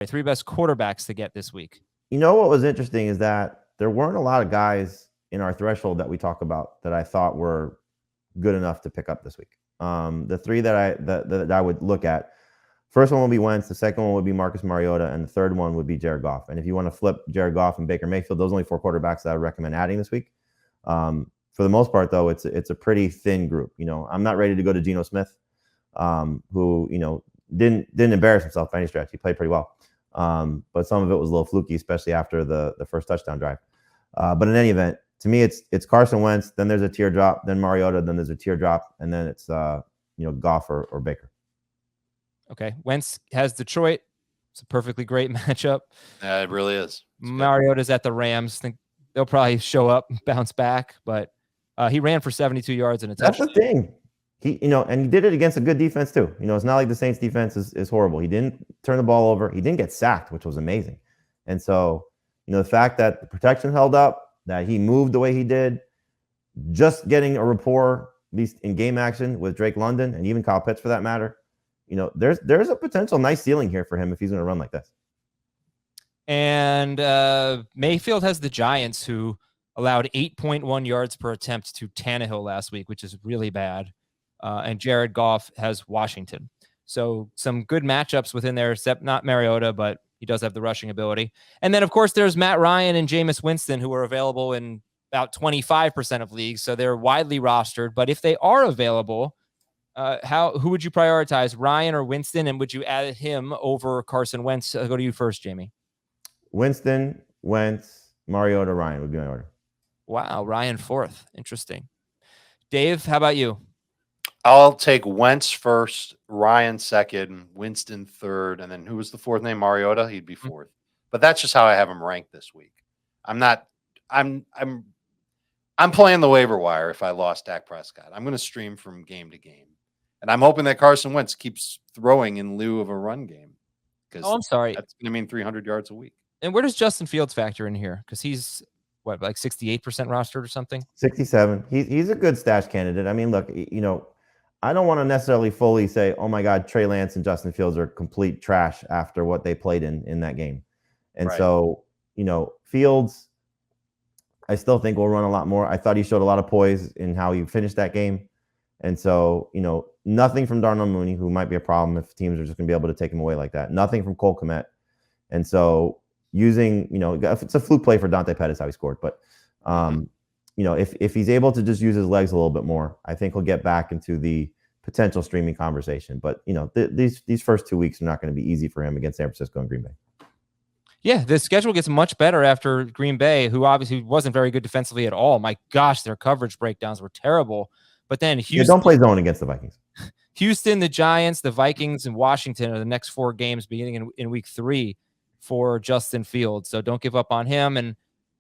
Three best quarterbacks to get this week. You know what was interesting is that there weren't a lot of guys in our threshold that we talk about that I thought were good enough to pick up this week. The three that I would look at, first one would be Wentz, the second one would be Marcus Mariota, and the third one would be Jared Goff. And if you want to flip Jared Goff and Baker Mayfield, those are only 4 quarterbacks that I would recommend adding this week. For the most part, though, it's a pretty thin group. I'm not ready to go to Geno Smith, who didn't embarrass himself by any stretch. He played pretty well, but some of it was a little fluky, especially after the first touchdown drive. But in any event, to me, it's Carson Wentz. Then there's a teardrop. Then Mariota. Then there's a teardrop, and then it's Goff or Baker. Okay, Wentz has Detroit. It's a perfectly great matchup. It really is. Mariota's at the Rams. I think they'll probably show up, bounce back, but he ran for 72 yards and a touchdown. That's the thing. And he did it against a good defense too. It's not like the Saints defense is horrible. He didn't turn the ball over. He didn't get sacked, which was amazing. And so, the fact that the protection held up, that he moved the way he did, just getting a rapport, at least in game action, with Drake London and even Kyle Pitts for that matter, there's a potential nice ceiling here for him if he's going to run like this. And Mayfield has the Giants, who allowed 8.1 yards per attempt to Tannehill last week, which is really bad. And Jared Goff has Washington. So some good matchups within there, except not Mariota, but he does have the rushing ability. And then, of course, there's Matt Ryan and Jameis Winston, who are available in about 25% of leagues. So they're widely rostered. But if they are available, who would you prioritize, Ryan or Winston? And would you add him over Carson Wentz? I'll go to you first, Jamie. Winston, Wentz, Mariota, Ryan would be my order. Wow, Ryan fourth. Interesting. Dave, how about you? I'll take Wentz first, Ryan second, Winston third, and then who was the fourth name? Mariota. He'd be fourth. But that's just how I have him ranked this week. I'm playing the waiver wire if I lost Dak Prescott. I'm going to stream from game to game. And I'm hoping that Carson Wentz keeps throwing in lieu of a run game. I'm sorry. That's going to mean 300 yards a week. And where does Justin Fields factor in here? Because he's, like 68% rostered or something? 67. He's a good stash candidate. I mean, look, I don't want to necessarily fully say, oh my God, Trey Lance and Justin Fields are complete trash after what they played in that game. And right. So, Fields, I still think will run a lot more. I thought he showed a lot of poise in how he finished that game. And so, nothing from Darnell Mooney, who might be a problem if teams are just going to be able to take him away like that. Nothing from Cole Kmet. And so using, if it's a fluke play for Dante Pettis, how he scored. But, if he's able to just use his legs a little bit more, I think he'll get back into the potential streaming conversation. But, these first 2 weeks are not going to be easy for him against San Francisco and Green Bay. Yeah, the schedule gets much better after Green Bay, who obviously wasn't very good defensively at all. My gosh, their coverage breakdowns were terrible. But then Houston, don't play zone against the Vikings. Houston, the Giants, the Vikings, and Washington are the next 4 games beginning in week 3 for Justin Fields. So don't give up on him. And,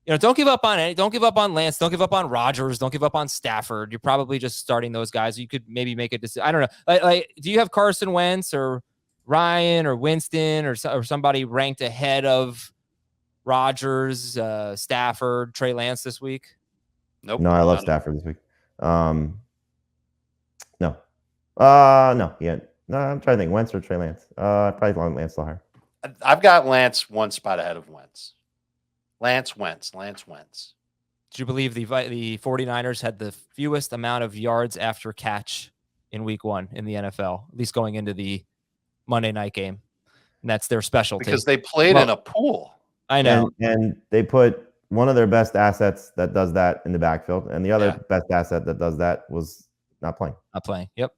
don't give up on don't give up on Lance. Don't give up on Rodgers. Don't give up on Stafford. You're probably just starting those guys. You could maybe make a decision. I don't know. Do you have Carson Wentz or Ryan or Winston or somebody ranked ahead of Rodgers, Stafford, Trey Lance this week? Nope. No, I love Stafford this week. No. Yeah. No, I'm trying to think. Wentz or Trey Lance? Probably Lance Lahar. I've got Lance one spot ahead of Wentz. Lance Wentz. Did you believe the 49ers had the fewest amount of yards after catch in week 1 in the NFL, at least going into the Monday night game? And that's their specialty. Because they played in a pool. I know. And they put one of their best assets that does that in the backfield, and the other best asset that does that was not playing. Yep.